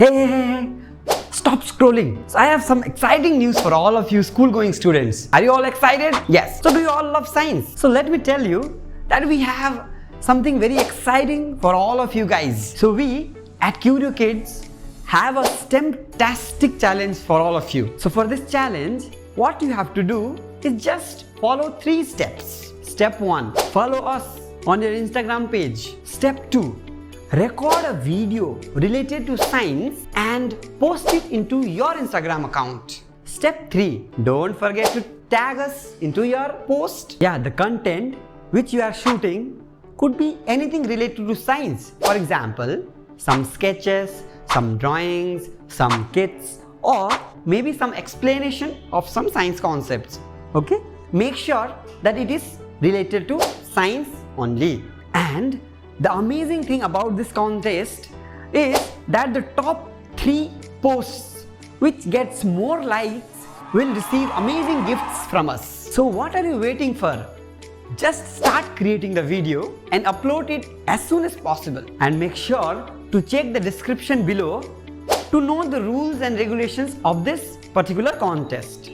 Hey, stop scrolling. So I have some exciting news for all of you school-going students. Are you all excited? Yes. So do you all love science? So let me tell you that we have something very exciting for all of you guys. So we at Curiokidz have a STEM-tastic challenge for all of you. So for this challenge, what you have to do is just follow 3 steps. Step 1, follow us on your Instagram page. Step 2, record a video related to science and post it into your Instagram account. Step 3, don't forget to tag us into your post. Yeah, the content which you are shooting could be anything related to science. For example, some sketches, some drawings, some kits, or maybe some explanation of some science concepts. Okay? Make sure that it is related to science only. And the amazing thing about this contest is that the top 3 posts which gets more likes will receive amazing gifts from us. So what are you waiting for? Just start creating the video and upload it as soon as possible. And make sure to check the description below to know the rules and regulations of this particular contest.